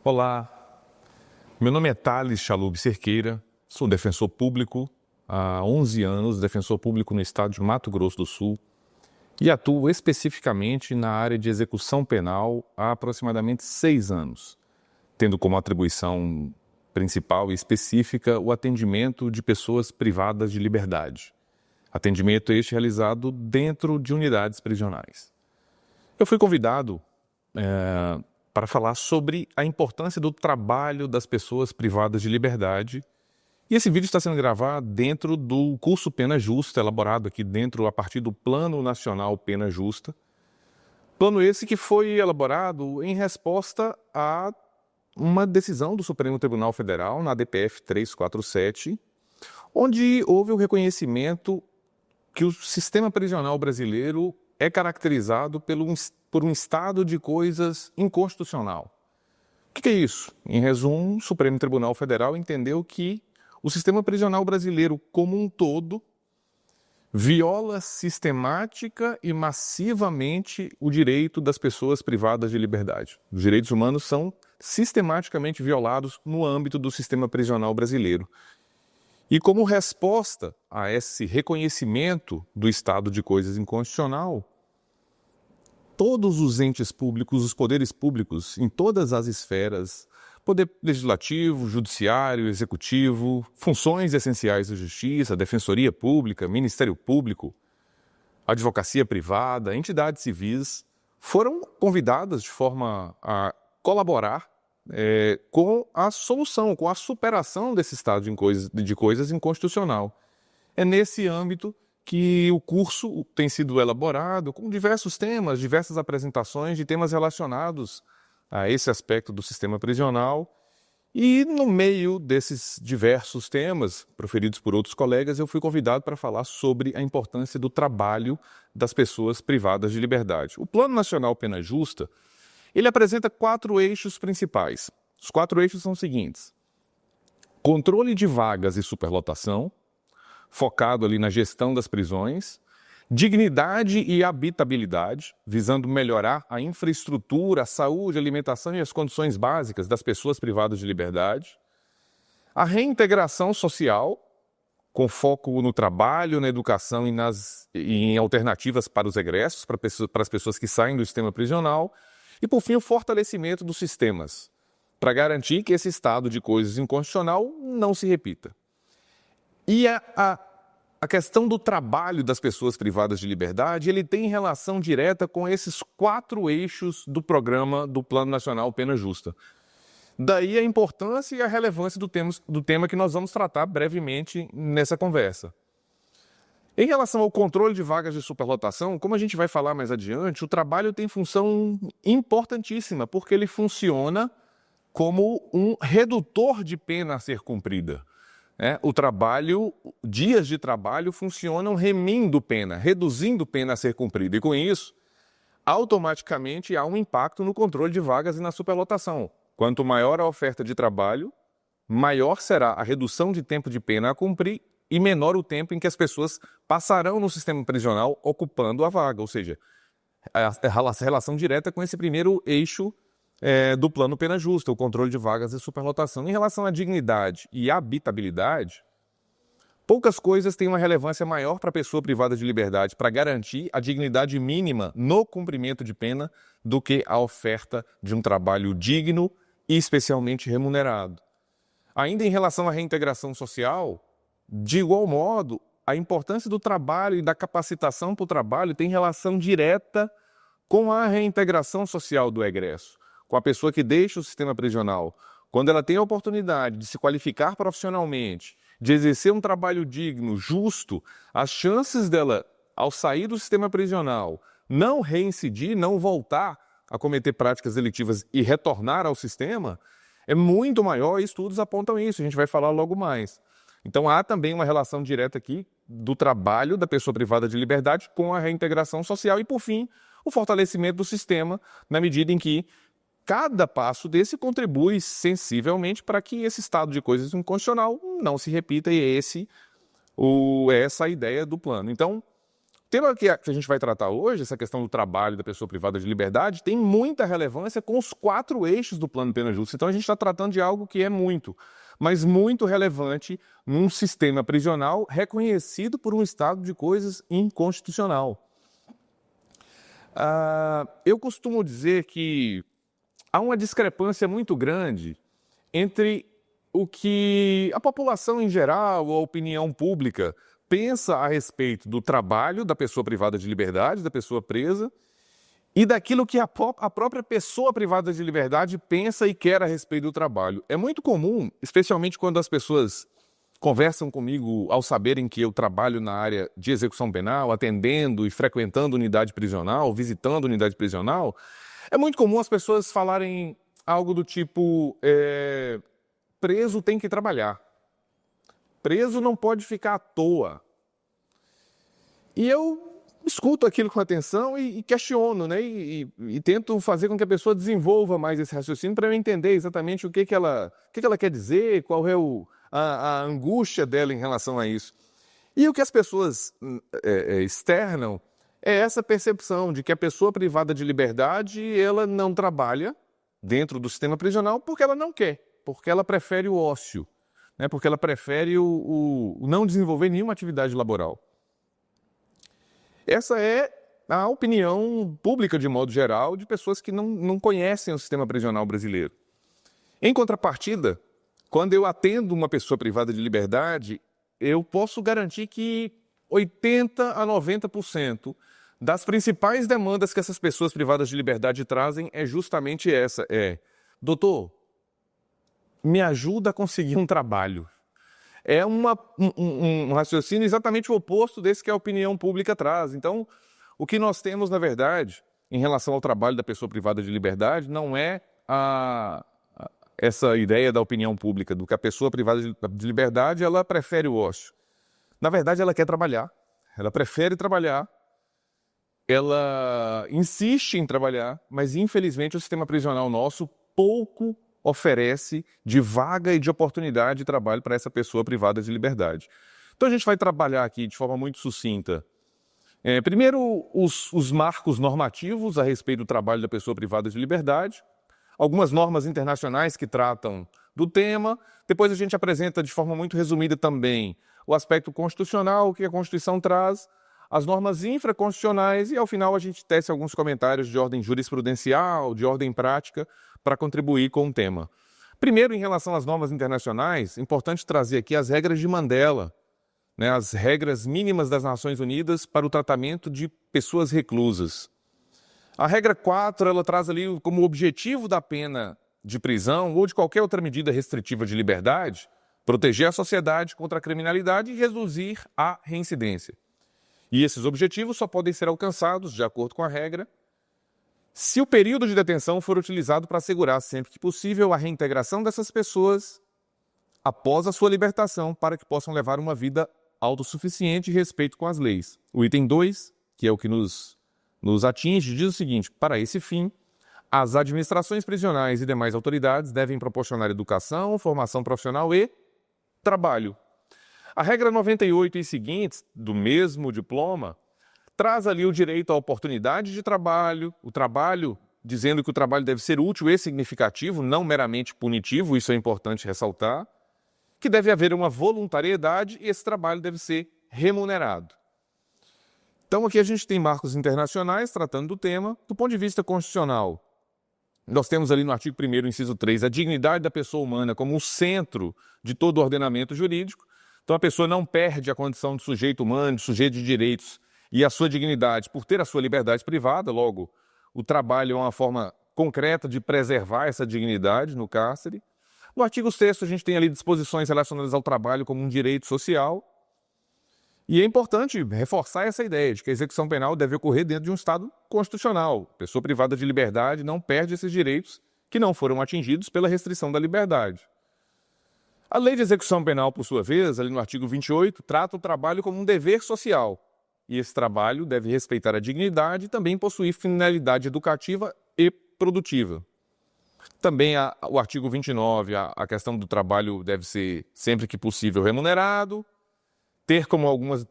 Olá, meu nome é Thales Chalub Cerqueira, sou defensor público há 11 anos, defensor público no estado de Mato Grosso do Sul e atuo especificamente na área de execução penal há aproximadamente 6 anos, tendo como atribuição principal e específica o atendimento de pessoas privadas de liberdade. Atendimento este realizado dentro de unidades prisionais. Eu fui convidado para falar sobre a importância do trabalho das pessoas privadas de liberdade. E esse vídeo está sendo gravado dentro do curso Pena Justa, elaborado aqui dentro a partir do Plano Nacional Pena Justa. Plano esse que foi elaborado em resposta a uma decisão do Supremo Tribunal Federal, na DPF 347, onde houve o reconhecimento que o sistema prisional brasileiro é caracterizado por um estado de coisas inconstitucional. O que é isso? Em resumo, o Supremo Tribunal Federal entendeu que o sistema prisional brasileiro como um todo viola sistemática e massivamente o direito das pessoas privadas de liberdade. Os direitos humanos são sistematicamente violados no âmbito do sistema prisional brasileiro. E como resposta a esse reconhecimento do estado de coisas inconstitucional, todos os entes públicos, os poderes públicos, em todas as esferas, poder legislativo, judiciário, executivo, funções essenciais da justiça, defensoria pública, ministério público, advocacia privada, entidades civis, foram convidadas de forma a colaborar com a solução, com a superação desse estado de coisas inconstitucional. É nesse âmbito que o curso tem sido elaborado com diversos temas, diversas apresentações de temas relacionados a esse aspecto do sistema prisional. E no meio desses diversos temas, proferidos por outros colegas, eu fui convidado para falar sobre a importância do trabalho das pessoas privadas de liberdade. O Plano Nacional Pena Justa, ele apresenta 4 eixos principais. Os 4 eixos são os seguintes: controle de vagas e superlotação, focado ali na gestão das prisões, dignidade e habitabilidade, visando melhorar a infraestrutura, a saúde, a alimentação e as condições básicas das pessoas privadas de liberdade, a reintegração social, com foco no trabalho, na educação e em alternativas para os egressos, para as pessoas que saem do sistema prisional, e, por fim, o fortalecimento dos sistemas, para garantir que esse estado de coisas inconstitucional não se repita. E a questão do trabalho das pessoas privadas de liberdade, ele tem relação direta com esses 4 eixos do programa do Plano Nacional Pena Justa. Daí a importância e a relevância do tema que nós vamos tratar brevemente nessa conversa. Em relação ao controle de vagas de superlotação, como a gente vai falar mais adiante, o trabalho tem função importantíssima, porque ele funciona como um redutor de pena a ser cumprida. O trabalho, dias de trabalho funcionam remindo pena, reduzindo pena a ser cumprida. E com isso, automaticamente há um impacto no controle de vagas e na superlotação. Quanto maior a oferta de trabalho, maior será a redução de tempo de pena a cumprir e menor o tempo em que as pessoas passarão no sistema prisional ocupando a vaga. Ou seja, a relação direta com esse primeiro eixo do Plano Pena Justa, o controle de vagas e superlotação. Em relação à dignidade e habitabilidade, poucas coisas têm uma relevância maior para a pessoa privada de liberdade para garantir a dignidade mínima no cumprimento de pena do que a oferta de um trabalho digno e especialmente remunerado. Ainda em relação à reintegração social, de igual modo, a importância do trabalho e da capacitação para o trabalho tem relação direta com a reintegração social do egresso, com a pessoa que deixa o sistema prisional. Quando ela tem a oportunidade de se qualificar profissionalmente, de exercer um trabalho digno, justo, as chances dela, ao sair do sistema prisional, não reincidir, não voltar a cometer práticas delitivas e retornar ao sistema, é muito maior, e estudos apontam isso, a gente vai falar logo mais. Então há também uma relação direta aqui do trabalho da pessoa privada de liberdade com a reintegração social e, por fim, o fortalecimento do sistema, na medida em que cada passo desse contribui sensivelmente para que esse estado de coisas inconstitucional não se repita, e essa é a ideia do plano. Então, tema que a gente vai tratar hoje, essa questão do trabalho da pessoa privada de liberdade, tem muita relevância com os 4 eixos do plano Pena Justa. Então a gente está tratando de algo que é mas muito relevante num sistema prisional reconhecido por um estado de coisas inconstitucional. Eu costumo dizer que há uma discrepância muito grande entre o que a população em geral, a opinião pública, pensa a respeito do trabalho da pessoa privada de liberdade, da pessoa presa, e daquilo que a própria pessoa privada de liberdade pensa e quer a respeito do trabalho. É muito comum, especialmente quando as pessoas conversam comigo ao saberem que eu trabalho na área de execução penal, atendendo e frequentando unidade prisional, visitando unidade prisional, é muito comum as pessoas falarem algo do tipo, preso tem que trabalhar. Preso não pode ficar à toa. E eu escuto aquilo com atenção e questiono, né? E tento fazer com que a pessoa desenvolva mais esse raciocínio para eu entender exatamente o que ela quer dizer, qual é a angústia dela em relação a isso. E o que as pessoas externam é essa percepção de que a pessoa privada de liberdade, ela não trabalha dentro do sistema prisional porque ela não quer, porque ela prefere o ócio, né? Porque ela prefere o não desenvolver nenhuma atividade laboral. Essa é a opinião pública, de modo geral, de pessoas que não conhecem o sistema prisional brasileiro. Em contrapartida, quando eu atendo uma pessoa privada de liberdade, eu posso garantir que 80% a 90% das principais demandas que essas pessoas privadas de liberdade trazem é justamente essa, doutor, me ajuda a conseguir um trabalho. É um raciocínio exatamente o oposto desse que a opinião pública traz. Então, o que nós temos, na verdade, em relação ao trabalho da pessoa privada de liberdade, não é essa ideia da opinião pública, do que a pessoa privada de liberdade, ela prefere o ócio. Na verdade, ela quer trabalhar, ela prefere trabalhar, ela insiste em trabalhar, mas, infelizmente, o sistema prisional nosso pouco oferece de vaga e de oportunidade de trabalho para essa pessoa privada de liberdade. Então a gente vai trabalhar aqui de forma muito sucinta. Primeiro, os marcos normativos a respeito do trabalho da pessoa privada de liberdade, algumas normas internacionais que tratam do tema, depois a gente apresenta de forma muito resumida também o aspecto constitucional, o que a Constituição traz, as normas infraconstitucionais e, ao final, a gente tece alguns comentários de ordem jurisprudencial, de ordem prática, para contribuir com o tema. Primeiro, em relação às normas internacionais, é importante trazer aqui as regras de Mandela, né, as regras mínimas das Nações Unidas para o tratamento de pessoas reclusas. A regra 4, ela traz ali como objetivo da pena de prisão ou de qualquer outra medida restritiva de liberdade, proteger a sociedade contra a criminalidade e reduzir a reincidência. E esses objetivos só podem ser alcançados, de acordo com a regra, se o período de detenção for utilizado para assegurar, sempre que possível, a reintegração dessas pessoas após a sua libertação, para que possam levar uma vida autossuficiente e respeito com as leis. O item 2, que é o que nos atinge, diz o seguinte: para esse fim, as administrações prisionais e demais autoridades devem proporcionar educação, formação profissional e trabalho. A regra 98 e seguintes, do mesmo diploma, traz ali o direito à oportunidade de trabalho, o trabalho, dizendo que o trabalho deve ser útil e significativo, não meramente punitivo, isso é importante ressaltar, que deve haver uma voluntariedade e esse trabalho deve ser remunerado. Então aqui a gente tem marcos internacionais tratando do tema. Do ponto de vista constitucional, nós temos ali no artigo 1º, inciso 3, a dignidade da pessoa humana como o centro de todo o ordenamento jurídico. Então a pessoa não perde a condição de sujeito humano, de sujeito de direitos, e a sua dignidade por ter a sua liberdade privada. Logo, o trabalho é uma forma concreta de preservar essa dignidade no cárcere. No artigo 6º, a gente tem ali disposições relacionadas ao trabalho como um direito social. E é importante reforçar essa ideia de que a execução penal deve ocorrer dentro de um Estado constitucional. A pessoa privada de liberdade não perde esses direitos que não foram atingidos pela restrição da liberdade. A lei de execução penal, por sua vez, ali no artigo 28, trata o trabalho como um dever social. E esse trabalho deve respeitar a dignidade e também possuir finalidade educativa e produtiva. Também o artigo 29, a questão do trabalho deve ser, sempre que possível, remunerado.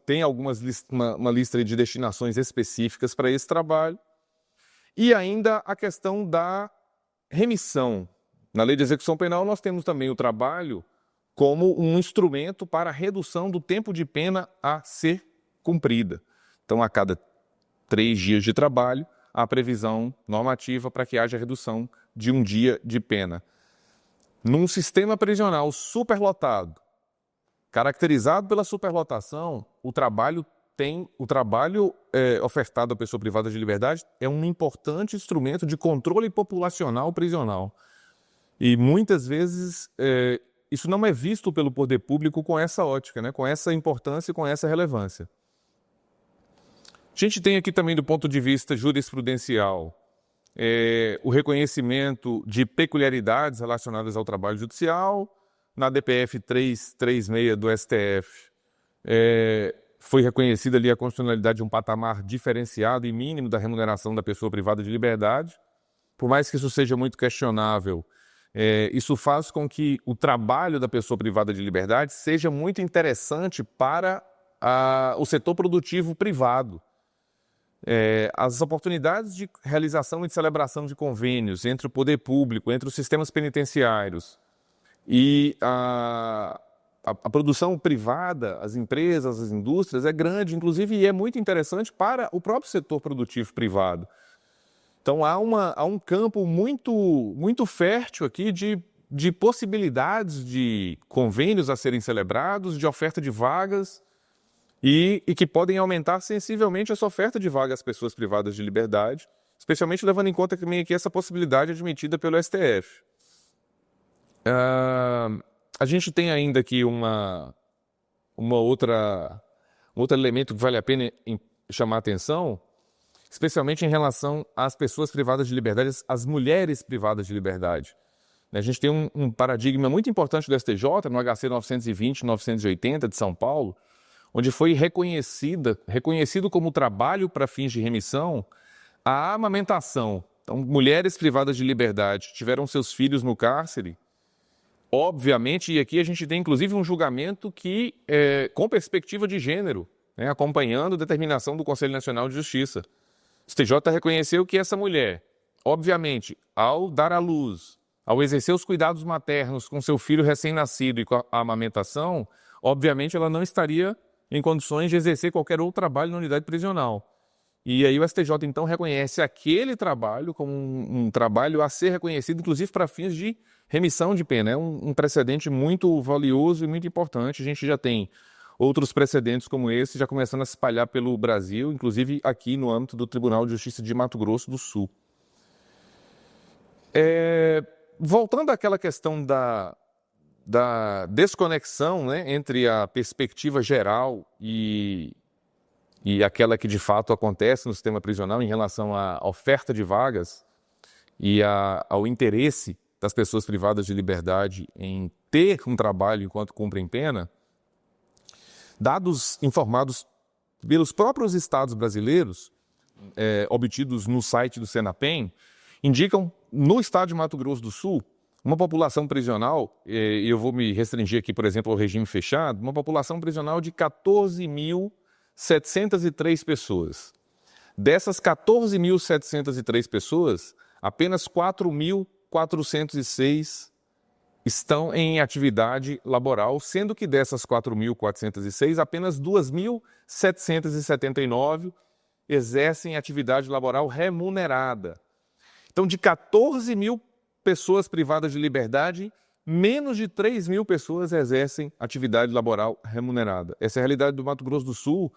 tem uma lista de destinações específicas para esse trabalho. E ainda a questão da remissão. Na Lei de Execução Penal, nós temos também o trabalho como um instrumento para a redução do tempo de pena a ser cumprida. Então, a cada 3 dias de trabalho, há previsão normativa para que haja redução de 1 dia de pena. Num sistema prisional superlotado, caracterizado pela superlotação, o trabalho ofertado à pessoa privada de liberdade é um importante instrumento de controle populacional prisional. E muitas vezes isso não é visto pelo poder público com essa ótica, né? Com essa importância e com essa relevância. A gente tem aqui também, do ponto de vista jurisprudencial, o reconhecimento de peculiaridades relacionadas ao trabalho judicial. Na DPF 336 do STF, foi reconhecida ali a constitucionalidade de um patamar diferenciado e mínimo da remuneração da pessoa privada de liberdade. Por mais que isso seja muito questionável, isso faz com que o trabalho da pessoa privada de liberdade seja muito interessante para o setor produtivo privado. As oportunidades de realização e de celebração de convênios entre o poder público, entre os sistemas penitenciários e a produção privada, as empresas, as indústrias, é grande, inclusive, e é muito interessante para o próprio setor produtivo privado. Então, há um campo muito fértil aqui de possibilidades de convênios a serem celebrados, de oferta de vagas, e que podem aumentar sensivelmente essa oferta de vagas às pessoas privadas de liberdade, especialmente levando em conta também aqui essa possibilidade admitida pelo STF. A gente tem ainda aqui um outro elemento que vale a pena chamar a atenção, especialmente em relação às pessoas privadas de liberdade, às mulheres privadas de liberdade. A gente tem um paradigma muito importante do STJ, no HC 920-980 de São Paulo, onde foi reconhecido como trabalho para fins de remissão a amamentação. Então, mulheres privadas de liberdade tiveram seus filhos no cárcere, obviamente, e aqui a gente tem inclusive um julgamento que com perspectiva de gênero, né, acompanhando a determinação do Conselho Nacional de Justiça. O STJ reconheceu que essa mulher, obviamente, ao dar à luz, ao exercer os cuidados maternos com seu filho recém-nascido e com a amamentação, obviamente ela não estaria em condições de exercer qualquer outro trabalho na unidade prisional. E aí o STJ, então, reconhece aquele trabalho como um trabalho a ser reconhecido, inclusive para fins de remissão de pena. É um precedente muito valioso e muito importante. A gente já tem outros precedentes como esse já começando a se espalhar pelo Brasil, inclusive aqui no âmbito do Tribunal de Justiça de Mato Grosso do Sul. Voltando àquela questão da desconexão, né, entre a perspectiva geral e aquela que de fato acontece no sistema prisional em relação à oferta de vagas e ao interesse das pessoas privadas de liberdade em ter um trabalho enquanto cumprem pena, dados informados pelos próprios estados brasileiros, obtidos no site do Senapen, indicam, no estado de Mato Grosso do Sul, uma população prisional, e eu vou me restringir aqui, por exemplo, ao regime fechado, uma população prisional de 14.703 pessoas. Dessas 14.703 pessoas, apenas 4.406 estão em atividade laboral, sendo que dessas 4.406, apenas 2.779 exercem atividade laboral remunerada. Então, de 14 mil pessoas privadas de liberdade, menos de 3 mil pessoas exercem atividade laboral remunerada. Essa é a realidade do Mato Grosso do Sul.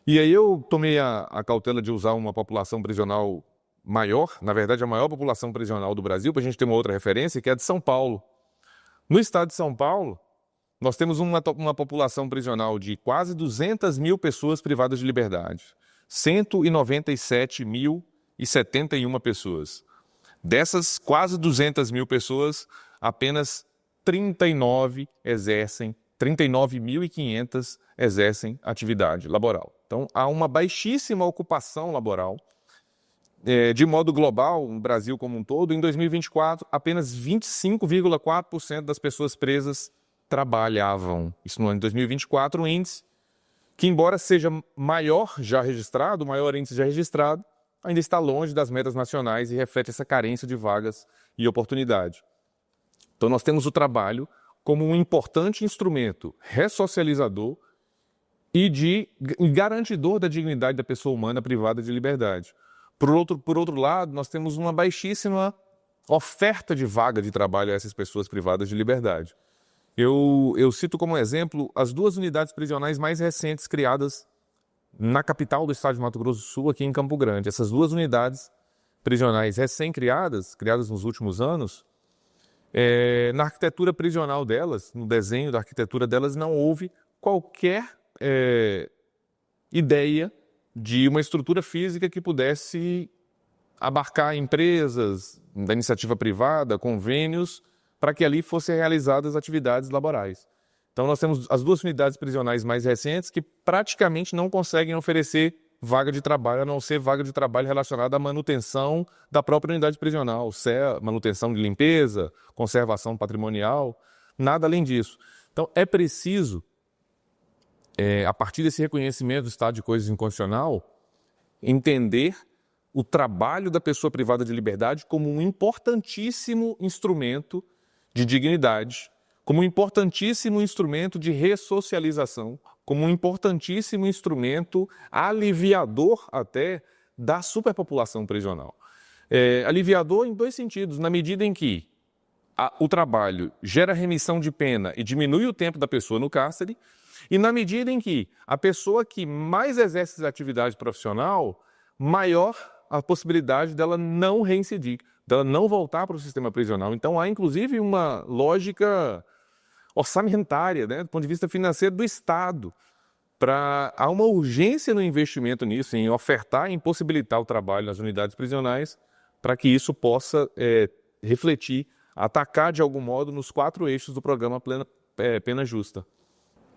E aí eu tomei a cautela de usar uma população prisional maior, na verdade a maior população prisional do Brasil, para a gente ter uma outra referência, que é a de São Paulo. No estado de São Paulo, nós temos uma população prisional de quase 200 mil pessoas privadas de liberdade. 197.071 pessoas. Dessas quase 200 mil pessoas, apenas 39.500 exercem atividade laboral. Então, há uma baixíssima ocupação laboral. De modo global, no Brasil como um todo, em 2024, apenas 25,4% das pessoas presas trabalhavam. Isso no ano de 2024, o índice que, embora seja maior já registrado, o maior índice já registrado, ainda está longe das metas nacionais e reflete essa carência de vagas e oportunidade. Então, nós temos o trabalho como um importante instrumento ressocializador e garantidor da dignidade da pessoa humana privada de liberdade. Por outro lado, nós temos uma baixíssima oferta de vaga de trabalho a essas pessoas privadas de liberdade. Eu cito como exemplo as 2 unidades prisionais mais recentes criadas na capital do estado de Mato Grosso do Sul, aqui em Campo Grande. Essas 2 unidades prisionais recém-criadas, criadas nos últimos anos, na arquitetura prisional delas, no desenho da arquitetura delas, não houve qualquer ideia de uma estrutura física que pudesse abarcar empresas da iniciativa privada, convênios, para que ali fossem realizadas atividades laborais. Então nós temos as 2 unidades prisionais mais recentes que praticamente não conseguem oferecer vaga de trabalho, a não ser vaga de trabalho relacionada à manutenção da própria unidade prisional, manutenção de limpeza, conservação patrimonial, nada além disso. Então é preciso, a partir desse reconhecimento do estado de coisas inconstitucional, entender o trabalho da pessoa privada de liberdade como um importantíssimo instrumento de dignidade, como um importantíssimo instrumento de ressocialização, como um importantíssimo instrumento aliviador até da superpopulação prisional. Aliviador em 2 sentidos, na medida em que o trabalho gera remissão de pena e diminui o tempo da pessoa no cárcere, e na medida em que a pessoa que mais exerce essa atividade profissional, maior a possibilidade dela não reincidir, dela não voltar para o sistema prisional. Então há inclusive uma lógica orçamentária, né, do ponto de vista financeiro do Estado, há uma urgência no investimento nisso, em ofertar, em possibilitar o trabalho nas unidades prisionais, para que isso possa refletir, atacar de algum modo nos 4 eixos do programa Pena Justa.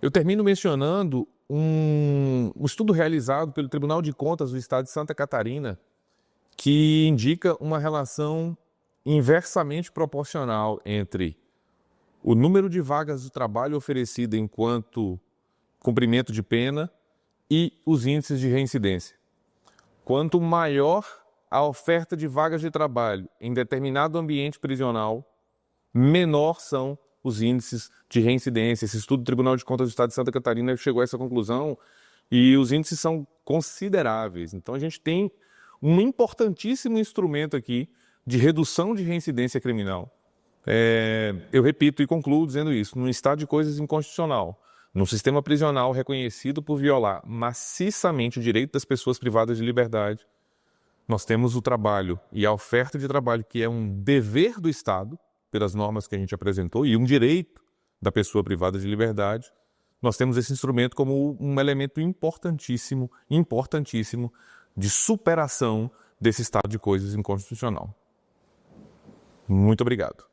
Eu termino mencionando um estudo realizado pelo Tribunal de Contas do Estado de Santa Catarina, que indica uma relação inversamente proporcional entre o número de vagas de trabalho oferecido enquanto cumprimento de pena e os índices de reincidência. Quanto maior a oferta de vagas de trabalho em determinado ambiente prisional, menor são os índices de reincidência. Esse estudo do Tribunal de Contas do Estado de Santa Catarina chegou a essa conclusão e os índices são consideráveis. Então a gente tem um importantíssimo instrumento aqui de redução de reincidência criminal. Eu repito e concluo dizendo isso, num estado de coisas inconstitucional, num sistema prisional reconhecido por violar maciçamente o direito das pessoas privadas de liberdade, nós temos o trabalho e a oferta de trabalho, que é um dever do Estado, pelas normas que a gente apresentou, e um direito da pessoa privada de liberdade. Nós temos esse instrumento como um elemento importantíssimo de superação desse estado de coisas inconstitucional. Muito obrigado.